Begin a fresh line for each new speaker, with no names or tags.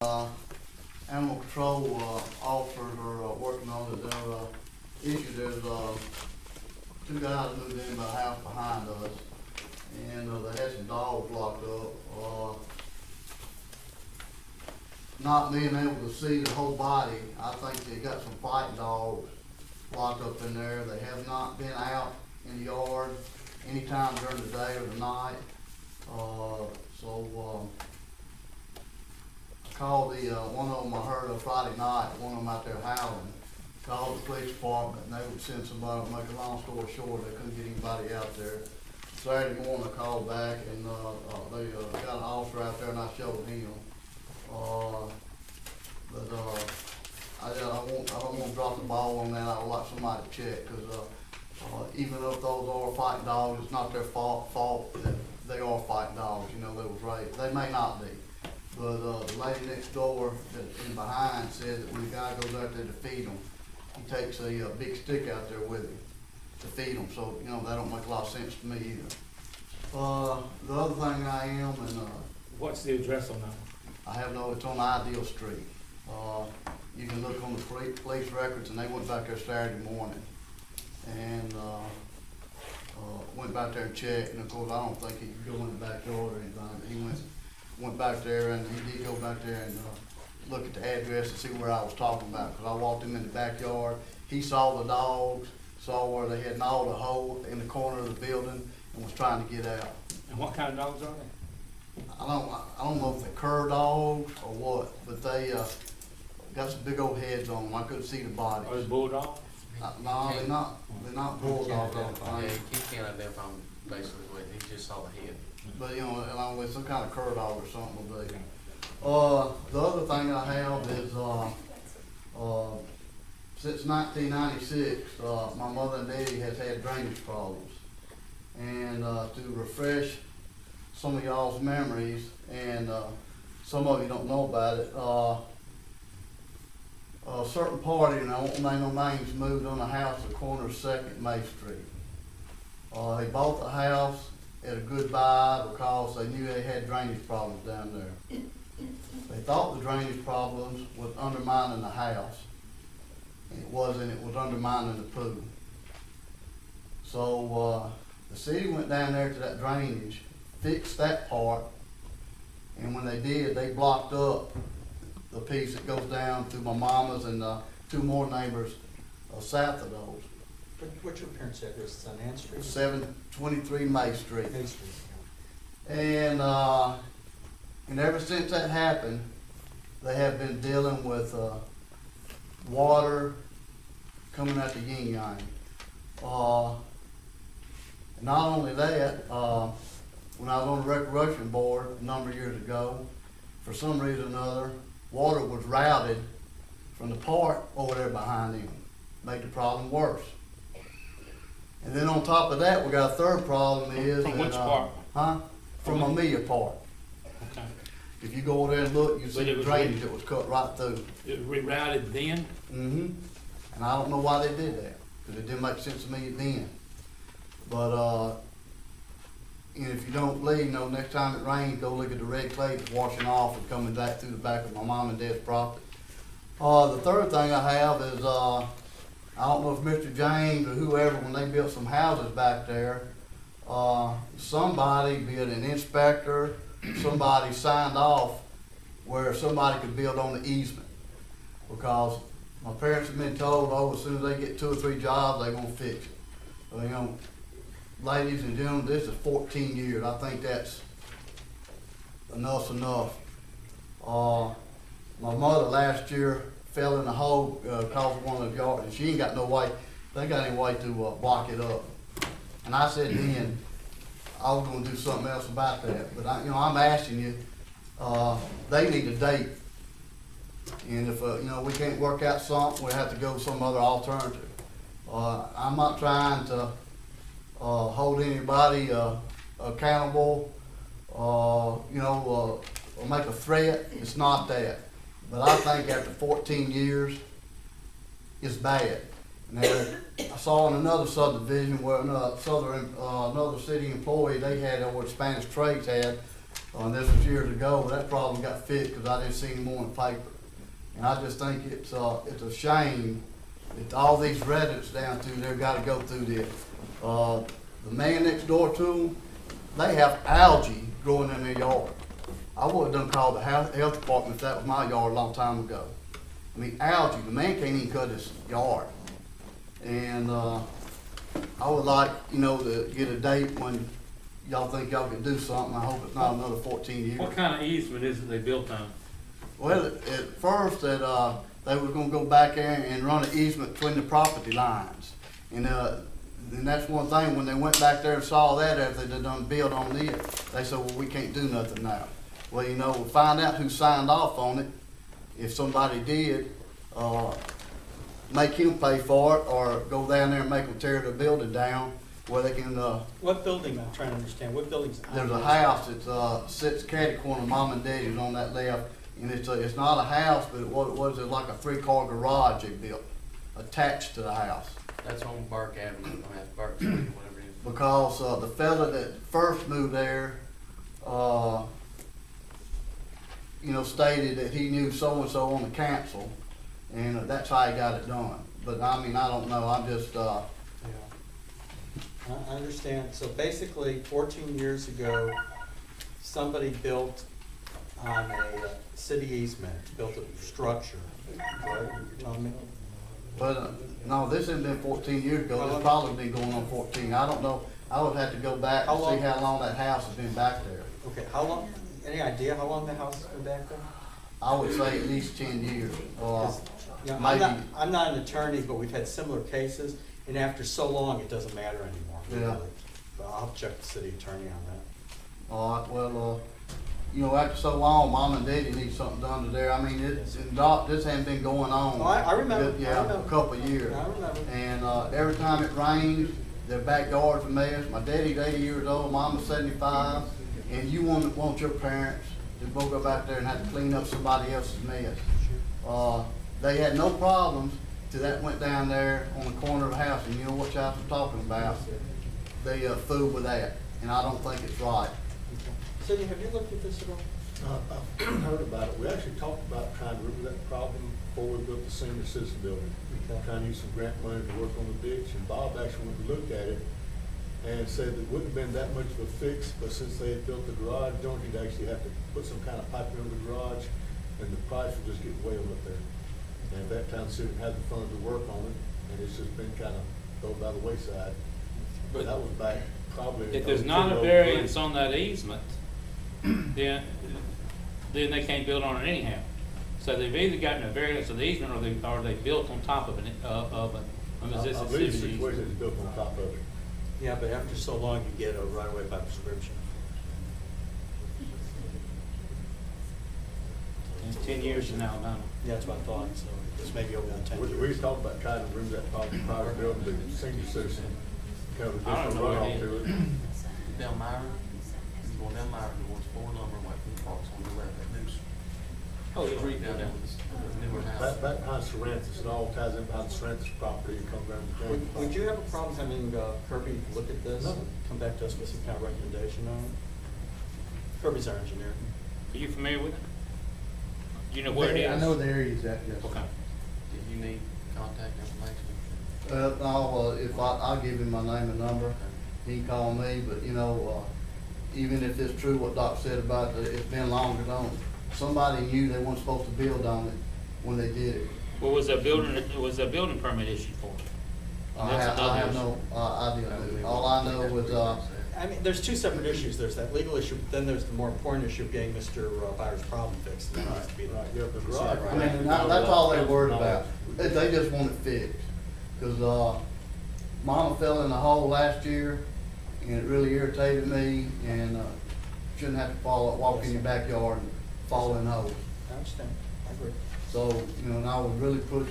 Animal control officers are working on it. Their issue, there's two guys moved in by the house behind us, and they had some dogs locked up. Not being able to see the whole body, I think they got some fighting dogs locked up in there. They have not been out in the yard anytime during the day or the night. I called one of them I heard Friday night, one of them out there howling. Called the police department and they would send somebody. To make a long story short, they couldn't get anybody out there. Saturday morning I called back and they got an officer out there and I showed him. I don't want to drop the ball on that. I would like somebody to check, because even if those are fighting dogs, it's not their fault that they are fighting dogs. You know, they was raised. They may not be. But the lady next door that's in behind said that when the guy goes out there to feed them, he takes a big stick out there with him to feed them. So, you know, that don't make a lot of sense to me either. The other thing I am,
What's the address on that?
I have no, it's on Ideal Street. You can look on the police records, and they went back there Saturday morning and went back there and checked. And of course, I don't think he could go in the backyard or anything. He went back there, and he did go back there and look at the address and see where I was talking about. Because I walked him in the backyard. He saw the dogs, saw where they had gnawed a hole in the corner of the building, and was trying to get out.
And what kind of dogs are they?
I don't know if they're cur dogs or what, but they got some big old heads on them. I couldn't see the bodies.
Are they bulldogs?
No, they're not. They're not bulldogs.
Yeah, you can't identify them basically with. He just saw the head.
But you know, along with some kind of cur dog or something would be. The other thing I have is since 1996, my mother and daddy has had drainage problems, and to refresh some of y'all's memories, and some of you don't know about it, a certain party, and I won't name no names, moved on a house at the corner of 2nd May Street. They bought the house at a good buy because they knew they had drainage problems down there. They thought the drainage problems was undermining the house, and it wasn't. It was undermining the pool. So the city went down there to that drainage, fixed that part, and when they did, they blocked up the piece that goes down through my mama's and two more neighbors south of those.
What's your parents' address? It's on Ann Street?
723 May Street.
May Street.
And ever since that happened, they have been dealing with water coming out the yin yang. Not only that, when I was on the recreation board a number of years ago, for some reason or another, water was routed from the park over there behind them. Made the problem worse. And then on top of that, we got a third problem is
From
that,
which part?
From Amelia Park.
Okay.
If you go over there and look, you see the drainage that was cut right through.
It rerouted then?
Mm-hmm. And I don't know why they did that, because it didn't make sense to me then. But and if you don't believe, you know, next time it rains, go look at the red clay that's washing off and coming back through the back of my mom and dad's property. The third thing I have is I don't know if Mr. James or whoever, when they built some houses back there, somebody, be it an inspector, somebody signed off where somebody could build on the easement. Because my parents have been told, oh, as soon as they get 2 or 3 jobs, they're gonna fix it. So, you know, ladies and gentlemen, this is 14 years. I think that's enough's enough. My mother last year fell in a hole caused one of the yards, and she ain't got no way, they ain't got any way to block it up. And I said then, I was gonna do something else about that, but I'm asking you, they need a date. And if, you know, we can't work out something, we have to go some other alternative. I'm not trying to hold anybody accountable, you know, or make a threat. It's not that. But I think after 14 years, it's bad. Now, I saw in another subdivision where another city employee they had, or Spanish Trades had, And this was years ago, that problem got fixed because I didn't see any more in the paper. And I just think it's a shame that all these residents down through there gotta go through this. The man next door to them, they have algae growing in their yard. I would've done called the health department if that was my yard a long time ago. I mean, algae, the man can't even cut his yard. And, I would like, to get a date when y'all think y'all can do something. I hope it's not another 14 years.
What kind of easement is it they built on?
Well, at first, they were gonna go back there and run an easement between the property lines. And that's one thing, when they went back there and saw that after they done built on it, they said, well, we can't do nothing now. Well, we'll find out who signed off on it. If somebody did, make him pay for it, or go down there and make them tear the building down where they can,
What building, I'm trying to understand, what building's?
there's a house that sits catty corner, mom and daddy's on that left. And it's not a house, but what it was like a 3-car garage they built attached to the house.
That's on Burke Avenue, I mean, that's Burke Street, whatever it is.
Because the fella that first moved there, stated that he knew so-and-so on the council, and that's how he got it done. But I mean, I don't know, I'm just,
Yeah. I understand. So basically, 14 years ago, somebody built on a city easement, built a structure, right?
but, no, this hasn't been 14 years ago, it's probably been going on 14, I don't know. I would have to go back and see how long that house has been back there.
Okay, how long, any idea how long the house has been back there?
I would say at least 10 years,
I'm
maybe.
I'm not an attorney, but we've had similar cases, and after so long, it doesn't matter anymore.
Yeah.
Really. But I'll check the city attorney on that.
All right, well, after so long, mom and daddy need something done to there. I mean, this hasn't been going on.
Oh, I remember.
Yeah,
I remember.
a couple of years.
I remember.
And, every time it rains, their backyard's a mess. My daddy's 80 years old, mama's 75, and you want your parents to go back there and have to clean up somebody else's mess. They had no problems till that went down there on the corner of the house, and you know what y'all was talking about. They, fooled with that, and I don't think it's right.
Cindy, have you looked at this at all?
I've heard about it. We actually talked about trying to remove that problem before we built the senior citizen building. Trying to use some grant money to work on the ditch, and Bob actually went and looked at it and said it wouldn't have been that much of a fix, but since they had built the garage joint, he'd actually have to put some kind of piping in the garage, and the price would just get way up there. And at that time, the city had the funds to work on it, and it's just been kind of thrown by the wayside. But that was back probably.
If there's not a variance on that easement, then they can't build on it anyhow. So they've either gotten a variance of the easement, or they built on top of it. I
I believe the situation is built on top of it.
Yeah, but after so long, you get a right away by prescription.
In 10 years from now, Alabama.
Yeah, that's what I thought, so this may be over the 10
We
years.
talked about trying to remove that problem prior to building the senior citizen, kind of
I don't
additional
know what
runoff
it
to
is.
it.
Down Myron, going down Myron towards Ford Lumber, away from the parks on the left, that news.
Oh, it's
Street down there with the newer house.
Back behind Sorrento's, it all ties in behind Sorrento's property and comes around the
Would
county.
you have a problem having Kirby look at this
No.
and come back to us with some kind of recommendation on it? Kirby's our engineer.
Are you familiar with it? You know where it is?
I know the area he's at, yes.
Okay.
If you need contact information.
I'll give him my name and number, he can call me, but even if it's true what Doc said about it's been longer gone, somebody knew they weren't supposed to build on it when they did it.
Well, was a building permit issued for it?
I
That's
have
another
no idea. All I know was,
I mean, there's two separate issues. There's that legal issue, but then there's the more important issue of getting Mr. Byers' problem fixed. That needs to be
Right, yeah, the garage.
I mean, that's all they're worried about. They just want it fixed. Cause, mama fell in the hole last year and it really irritated me, and, shouldn't have to walk in your backyard and fall in the hole.
I understand. I agree.
So, and I would really push